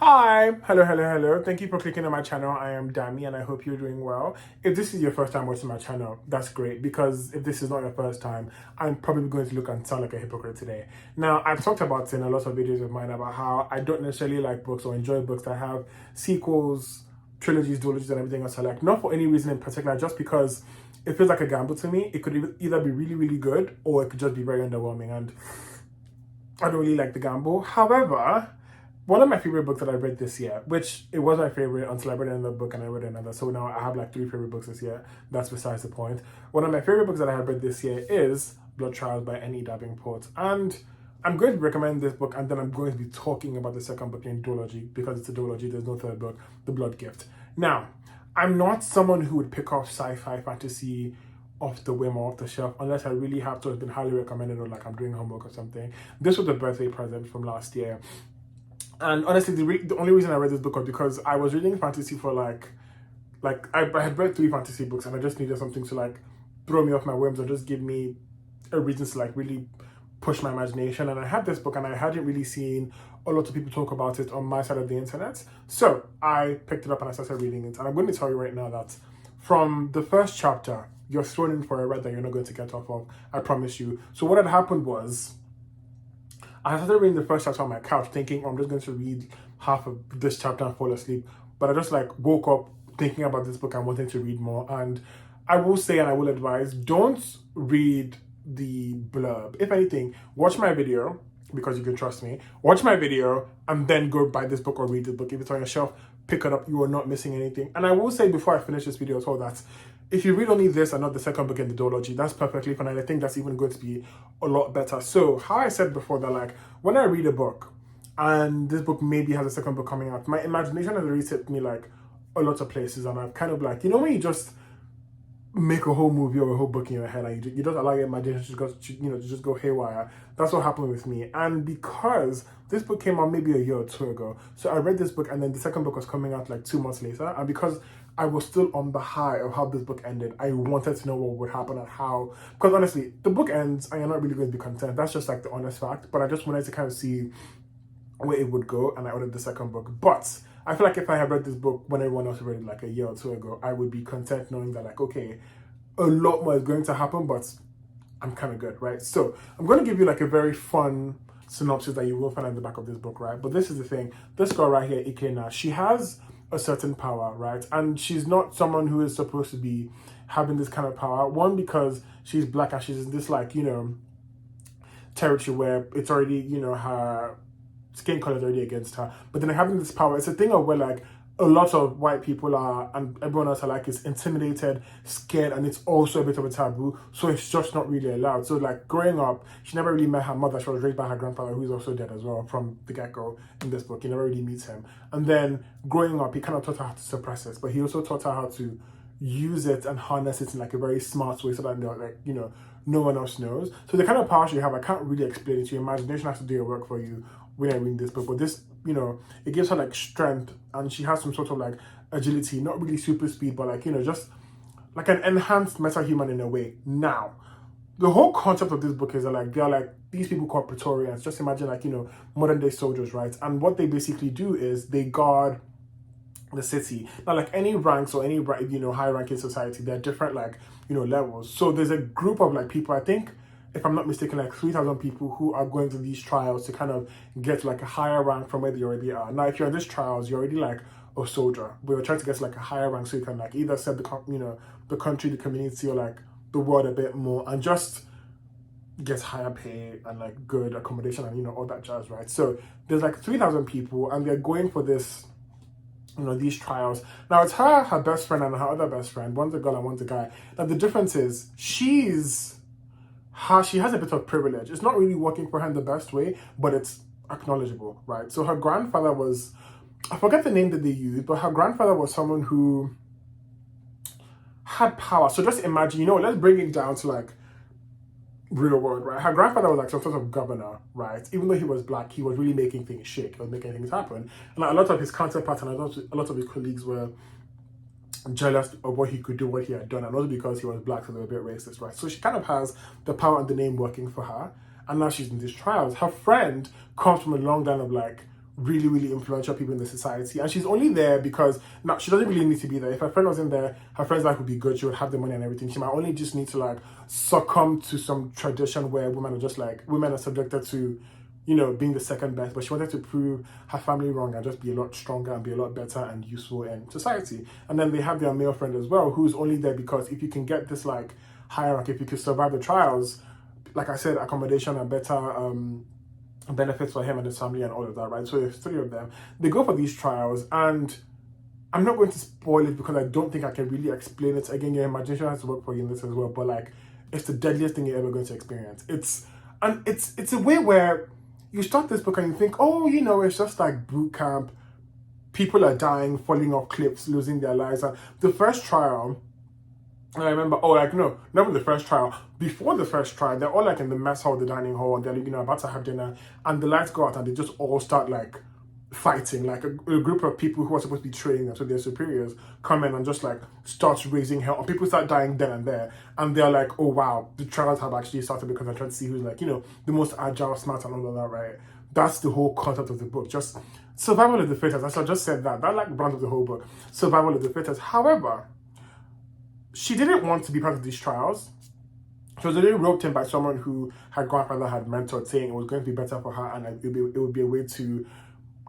Hi, hello. Thank you for clicking on my channel. I am Dami and I hope you're doing well. If this is your first time watching my channel, that's great because if this is not your first time, I'm probably going to look and sound like a hypocrite today. Now, I've talked about in a lot of videos of mine about how I don't necessarily like books or enjoy books that have sequels, trilogies, duologies, and everything else I like. Not for any reason in particular, just because it feels like a gamble to me. It could either be really, really good or it could just be very underwhelming. And I don't really like the gamble. However, one of my favorite books that I read this year, which it was my favorite until I read another book and I read another. So now I have like three favorite books this year. That's besides the point. One of my favorite books that I have read this year is Blood Trials by N.E. Davenport. And I'm going to recommend this book and then I'm going to be talking about the second book in duology because it's a duology. There's no third book, The Blood Gift. Now, I'm not someone who would pick up sci-fi fantasy off the whim or off the shelf unless I really have to have been highly recommended or like I'm doing homework or something. This was a birthday present from last year. And honestly, the only reason I read this book was because I was reading fantasy for I had read three fantasy books and I just needed something to like throw me off my whims or just give me a reason to like really push my imagination. And I had this book and I hadn't really seen a lot of people talk about it on my side of the internet. So I picked it up and I started reading it. And I'm going to tell you right now that from the first chapter, you're thrown in for a ride that you're not going to get off of. I promise you. So what had happened was I started reading the first chapter on my couch thinking, oh, I'm just going to read half of this chapter and fall asleep. But I just like woke up thinking about this book and wanting to read more. And I will say and I will advise, don't read the blurb. If anything, watch my video because you can trust me. Watch my video and then go buy this book or read the book. If it's on your shelf, pick it up. You are not missing anything. And I will say before I finish this video as well that if you read only this and not the second book in the duology, that's perfectly fine. And I think that's even going to be a lot better. So how I said before that, like when I read a book and this book maybe has a second book coming out, my imagination has already set me like a lot of places. And I've kind of like, you know, when you just make a whole movie or a whole book in your head and you don't allow your imagination to just go haywire. That's what happened with me. And because this book came out maybe a year or two ago, so I read this book and then the second book was coming out like 2 months later, and because I was still on the high of how this book ended, I wanted to know what would happen and how, because honestly the book ends and you're not really going to be content. That's just like the honest fact. But I just wanted to kind of see where it would go, and I ordered the second book. But I feel like if I had read this book when everyone else read it like a year or two ago, I would be content knowing that like, okay, a lot more is going to happen, but I'm kind of good, right? So I'm going to give you like a very fun synopsis that you will find at the back of this book, right? But this is the thing. This girl right here, Ikena, she has a certain power, right? And she's not someone who is supposed to be having this kind of power. One, because she's black and she's in this like, territory where it's already, her skin color is already against her. But then having this power, it's a thing of where like a lot of white people are and everyone else are like is intimidated, scared, and it's also a bit of a taboo. So it's just not really allowed. So like growing up, she never really met her mother. She was raised by her grandfather, who's also dead as well from the get-go in this book. He never really meets him. And then growing up, he kind of taught her how to suppress it, but he also taught her how to use it and harness it in like a very smart way so that no one else knows. So the kind of power you have, I can't really explain it to you. Imagination has to do your work for you when I read this book. But this, it gives her like strength and she has some sort of like agility, not really super speed, but like, just like an enhanced meta-human in a way. Now, the whole concept of this book is that like they're like these people called Praetorians. Just imagine like, modern day soldiers, right? And what they basically do is they guard the city. Now, like any ranks or any high ranking society, there are different like levels. So there's a group of like people, I think if I'm not mistaken, like 3,000 people who are going through these trials to kind of get like a higher rank from where they already are. Now, if you're in these trials, you're already like a soldier, but you're trying to get like a higher rank so you can like either serve the country, the community, or like the world a bit more and just get higher pay and like good accommodation and all that jazz, right? So there's like 3,000 people and they're going for this these trials. Now it's her best friend and her other best friend. One's a girl and one's a guy. Now the difference is she has a bit of privilege. It's not really working for her in the best way, but it's acknowledgeable, right? So her grandfather was, I forget the name that they used, but her grandfather was someone who had power. So just imagine, let's bring it down to like real world, right? Her grandfather was like some sort of governor, right? Even though he was black, he was really making things shake. He was making things happen. And like, a lot of his counterparts and a lot of his colleagues were jealous of what he could do, what he had done, and also because he was black, so they were a bit racist, right? So she kind of has the power and the name working for her, and now she's in these trials. Her friend comes from a long line of like really, really influential people in the society. And she's only there because, now, she doesn't really need to be there. If her friend wasn't there, her friend's life would be good. She would have the money and everything. She might only just need to like succumb to some tradition where women are just like, women are subjected to, you know, being the second best. But she wanted to prove her family wrong and just be a lot stronger and be a lot better and useful in society. And then they have their male friend as well, who's only there because if you can get this like hierarchy, if you can survive the trials, like I said, accommodation and better benefits for him and his family and all of that, right? So there's three of them. They go for these trials, and I'm not going to spoil it because I don't think I can really explain it. Again, your imagination has to work for you in this as well, but like, it's the deadliest thing you're ever going to experience. It's a way where you start this book and you think, oh, you know, it's just like boot camp. People are dying, falling off cliffs, losing their lives. And the first trial, and I remember, oh, like, no, not in the first trial. Before the first trial, they're all like in the mess hall, the dining hall, and they're, you know, about to have dinner, and the lights go out, and they just all start like fighting. Like a group of people who are supposed to be training them, so their superiors come in and just like starts raising hell, and people start dying then and there, and they're like, oh wow, the trials have actually started because I'm trying to see who's like, you know, the most agile, smart, and all of that, right? That's the whole concept of the book. Just survival of the fittest. As I just said that like branch of the whole book, survival of the fittest. However, she didn't want to be part of these trials. She was already roped in by someone who her grandfather had mentored, saying it was going to be better for her and it would be a way to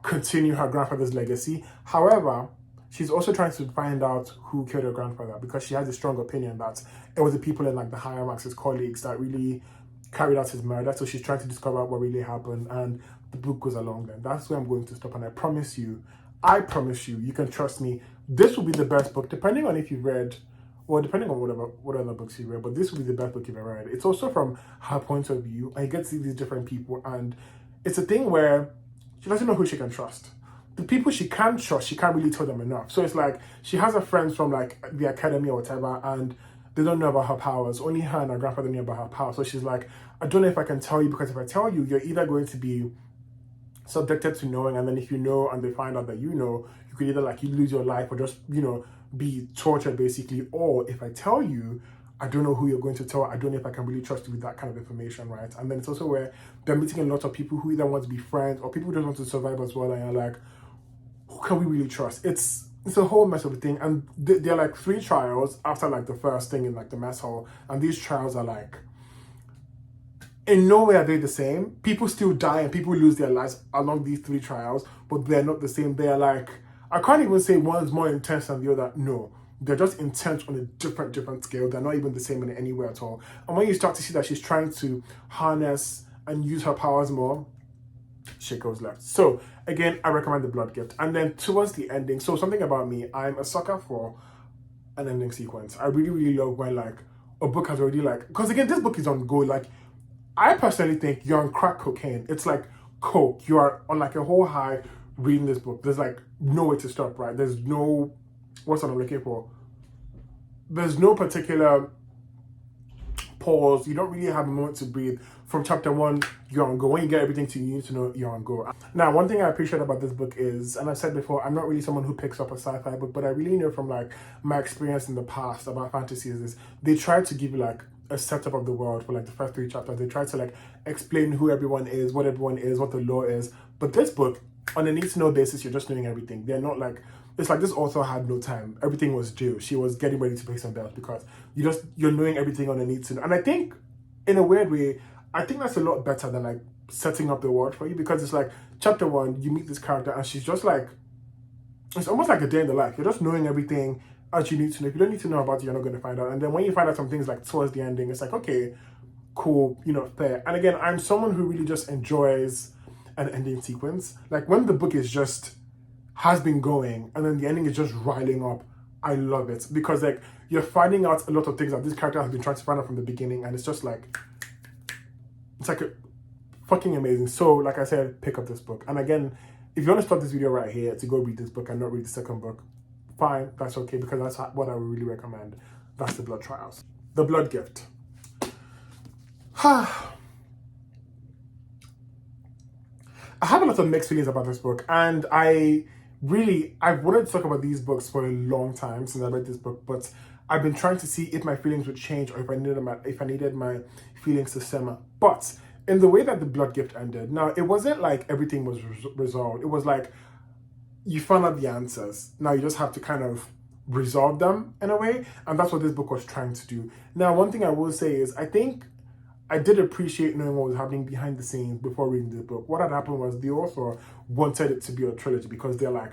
continue her grandfather's legacy. However, she's also trying to find out who killed her grandfather because she has a strong opinion that it was the people in like the higher ranks, his colleagues, that really carried out his murder. So she's trying to discover what really happened, and the book goes along then. That's where I'm going to stop, and I promise you, you can trust me, this will be the best book, depending on if you've read, well, depending on what other books you read, but this will be the best book you've ever read. It's also from her point of view, and you get to see these different people, and it's a thing where she doesn't know who she can trust. The people she can trust, she can't really tell them enough. So it's like, she has her friends from like the academy or whatever, and they don't know about her powers. Only her and her grandfather knew about her powers. So she's like, I don't know if I can tell you, because if I tell you, you're either going to be subjected to knowing, and then if you know and they find out that you know, you could either like you lose your life or just, you know, be tortured basically. Or if I tell you, I don't know who you're going to tell. I don't know if I can really trust you with that kind of information, right? And then it's also where they're meeting a lot of people who either want to be friends or people who just want to survive as well, and you're like, who can we really trust? It's a whole mess of a thing. And there are like 3 trials after like the first thing in like the mess hall, and these trials are like, in no way are they the same. People still die and people lose their lives along these 3 trials, but they're not the same. They're like, I can't even say one's more intense than the other. No, they're just intense on a different scale. They're not even the same in any way at all. And when you start to see that she's trying to harness and use her powers more, shit goes left. So again, I recommend The Blood Gift. And then towards the ending, so something about me, I'm a sucker for an ending sequence. I really, really love when like a book has already like, because again, this book is on go. Like, I personally think you're on crack cocaine. It's like coke. You are on like a whole high reading this book. There's like no way to stop, right? There's no, what's what I'm looking for? There's no particular pause. You don't really have a moment to breathe. From chapter 1, you're on go. When you get everything you need to know, you're on go. Now, one thing I appreciate about this book is, and I've said before, I'm not really someone who picks up a sci-fi book, but I really know from like my experience in the past about fantasy is this, they try to give you like a setup of the world for like the first 3 chapters. They try to like explain who everyone is, what the law is. But this book, on a need to know basis, you're just knowing everything. They're not like, it's like this author had no time. Everything was due. She was getting ready to pay some bills because you're knowing everything on a need to know. And I think in a weird way, I think that's a lot better than like setting up the world for you, because it's like chapter 1, you meet this character and she's just like, it's almost like a day in the life. You're just knowing everything as you need to know. If you don't need to know about it, you're not going to find out. And then when you find out some things like towards the ending, it's like, okay, cool, you know, fair. And again, I'm someone who really just enjoys an ending sequence. Like when the book is just has been going and then the ending is just riling up, I love it, because like you're finding out a lot of things that this character has been trying to find out from the beginning, and it's just like, it's like a fucking amazing. So like I said, pick up this book. And again, if you want to stop this video right here to go read this book and not read the second book, fine, that's okay, because that's what I would really recommend. That's The Blood Trials. The Blood Gift. I have a lot of mixed feelings about this book, and I've wanted to talk about these books for a long time since I read this book, but I've been trying to see if my feelings would change or if I needed my feelings to simmer. But in the way that the Blood Gift ended. Now, it wasn't like everything was resolved. It was like you found out the answers. Now you just have to kind of resolve them in a way, and that's what this book was trying to do. Now, one thing I will say is I think I did appreciate knowing what was happening behind the scenes before reading the book. What had happened was the author wanted it to be a trilogy because they're like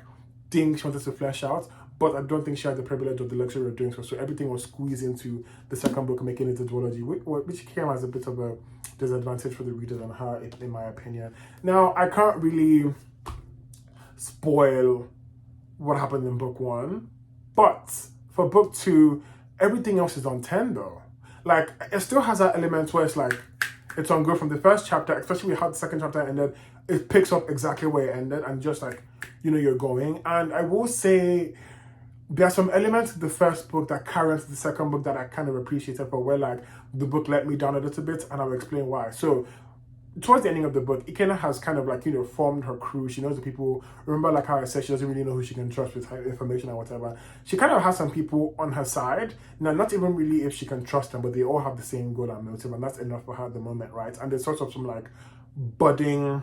things she wanted to flesh out, but I don't think she had the privilege of the luxury of doing so. So everything was squeezed into the second book, making it a duology, which came as a bit of a disadvantage for the readers and her, in my opinion. Now, I can't really spoil what happened in book one, but for book two, everything else is on 10 though. Like, it still has that element where it's like, it's on go from the first chapter, especially how the second chapter ended, it picks up exactly where it ended and just like, you know, you're going. And I will say, there are some elements of the first book that carry into the second book that I kind of appreciated for where like the book let me down a little bit, and I'll explain why. So towards the ending of the book, Ikena has kind of like, you know, formed her crew. She knows the people. Remember, like how I said, she doesn't really know who she can trust with her information or whatever. She kind of has some people on her side. Now, not even really if she can trust them, but they all have the same goal and motive, and that's enough for her at the moment, right? And there's sort of some like budding,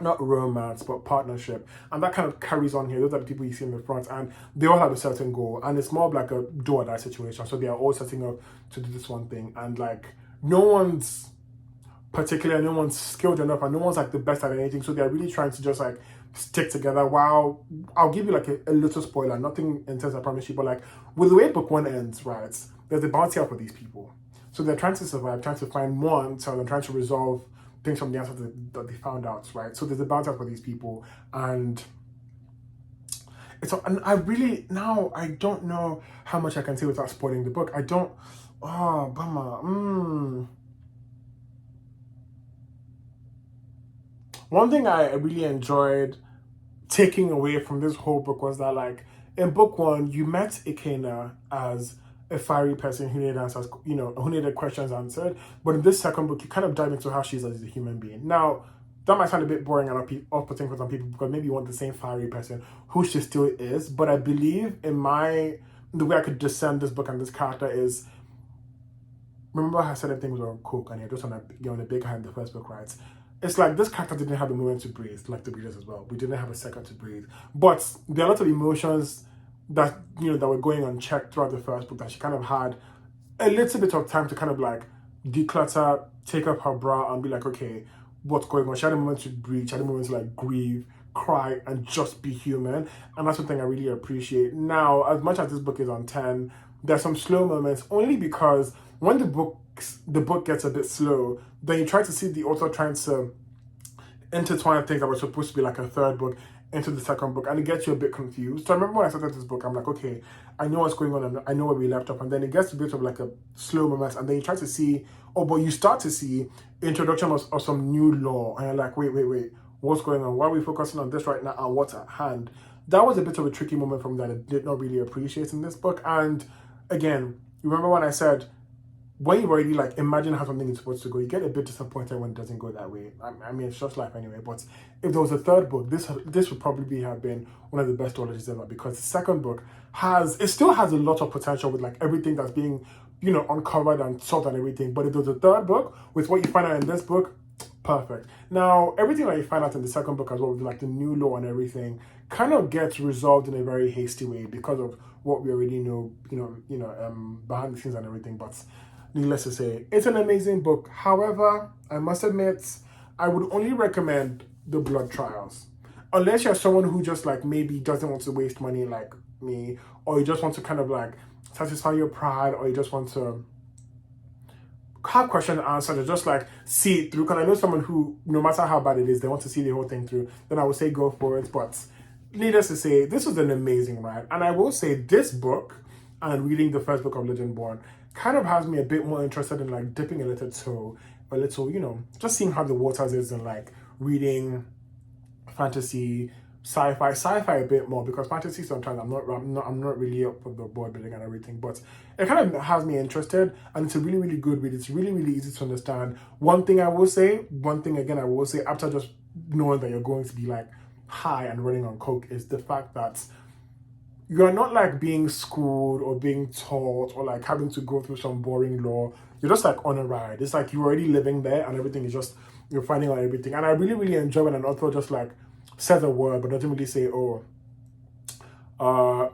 not romance, but partnership. And that kind of carries on here. Those are the people you see in the front, and they all have a certain goal. And it's more of like a do or die situation. So they are all setting up to do this one thing. And like, no one's skilled enough, and no one's like the best at anything, so they're really trying to just like stick together. While I'll give you like a little spoiler, nothing intense, I promise you, but like with the way book one ends, right, there's a bounty out for these people, so they're trying to survive, trying to find one, so they're trying to resolve things from the answer that they found out, right? So there's a bounty out for these people, and I really, now I don't know how much I can say without spoiling the book. I don't. Oh, bummer. One thing I really enjoyed taking away from this whole book was that, like, in book one, you met Ikena as a fiery person who needed answers, you know, who needed questions answered. But in this second book, you kind of dive into how she is as a human being. Now, that might sound a bit boring and off-putting for some people because maybe you want the same fiery person who she still is. But I believe the way I could discern this book and this character is, remember I said everything was on coke and you're just on a big high in the first book, right? It's like this character didn't have a moment to breathe, like the readers as well. We didn't have a second to breathe. But there are a lot of emotions that, you know, that were going unchecked throughout the first book that she kind of had a little bit of time to kind of like declutter, take up her bra and be like, okay, what's going on? She had a moment to breathe, she had a moment to like grieve, cry, and just be human. And that's something I really appreciate. Now, as much as this book is on 10, there's some slow moments only because when the book gets a bit slow, then you try to see the author trying to intertwine things that were supposed to be like a third book into the second book, and it gets you a bit confused. So I remember when I started this book, I'm like, okay, I know what's going on and I know where we left off, and then it gets a bit of like a slow moment, and then you try to see, but you start to see introduction of some new lore, and you're like, wait, what's going on? Why are we focusing on this right now and what's at hand? That was a bit of a tricky moment for me that I did not really appreciate in this book. And again, remember when I said, when you already like imagine how something is supposed to go, you get a bit disappointed when it doesn't go that way. I mean, it's just life anyway. But if there was a third book, this would probably have been one of the best duologies ever, because the second book still has a lot of potential with like everything that's being, you know, uncovered and solved and everything. But if there was a third book with what you find out in this book, perfect. Now, everything that you find out in the second book as well, with like the new law and everything, kind of gets resolved in a very hasty way because of what we already know, behind the scenes and everything. But needless to say, it's an amazing book. However, I must admit, I would only recommend the Blood Trials. Unless you're someone who just like maybe doesn't want to waste money like me, or you just want to kind of like satisfy your pride, or you just want to have question and answer to just like see it through. Because I know someone who, no matter how bad it is, they want to see the whole thing through. Then I would say go for it. But needless to say, this was an amazing ride. And I will say this book and reading the first book of Legendborn kind of has me a bit more interested in like dipping a little toe, a little, just seeing how the waters is and like reading fantasy, sci-fi a bit more, because fantasy sometimes I'm not really up for the board building and everything, but it kind of has me interested, and it's a really, really good read. It's really, really easy to understand. One thing I will say after just knowing that you're going to be like high and running on coke is the fact that you're not like being schooled or being taught or like having to go through some boring law. you're just like on a ride. It's like you're already living there and everything is just, you're finding out everything. And I really, really enjoy when an author just like says a word but doesn't really say, oh,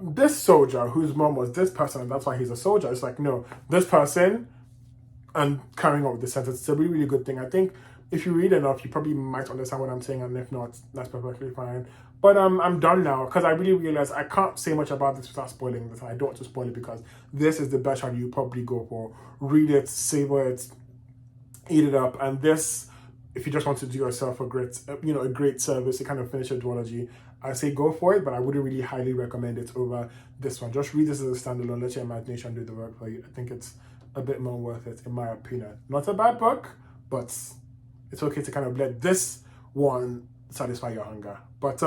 this soldier whose mom was this person and that's why he's a soldier. It's like, no, this person, and carrying on with the sentence. It's a really, really good thing. I think if you read enough, you probably might understand what I'm saying, and if not, that's perfectly fine. But I'm done now because I really realized I can't say much about this without spoiling this. I don't want to spoil it because this is the best one you probably go for. Read it, savor it, eat it up, and this, if you just want to do yourself a great, a great service to kind of finish a duology, I say go for it, but I wouldn't really highly recommend it over this one. Just read this as a standalone, let your imagination do the work for you. I think it's a bit more worth it, in my opinion. Not a bad book, but it's okay to kind of let this one satisfy your hunger. But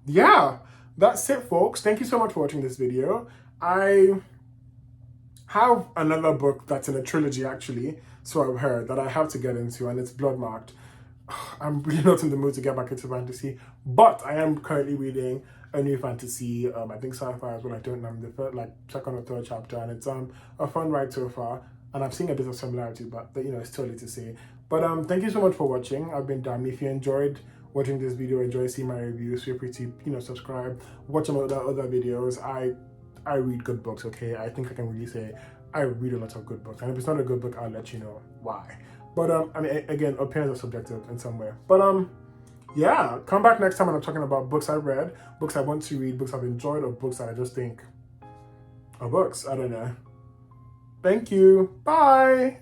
yeah, that's it, folks. Thank you so much for watching this video. I have another book that's in a trilogy, actually, so I've heard, that I have to get into, and it's Blood Marked. I'm really not in the mood to get back into fantasy, but I am currently reading a new fantasy, I think sci-fi as well. I don't know, the first, like second or third chapter, and it's a fun ride so far, and I've seen a bit of similarity, but it's too early to say. But thank you so much for watching. I've been Dami. If you enjoyed watching this video, enjoy seeing my reviews, feel free to subscribe, watch some other videos. I read good books, okay? I think I can really say I read a lot of good books, and if it's not a good book, I'll let you know why. But I mean, again, opinions are subjective in some way. But yeah, come back next time when I'm talking about books I've read, books I want to read, books I've enjoyed, or books that I just think are books. I don't know. Thank you. Bye.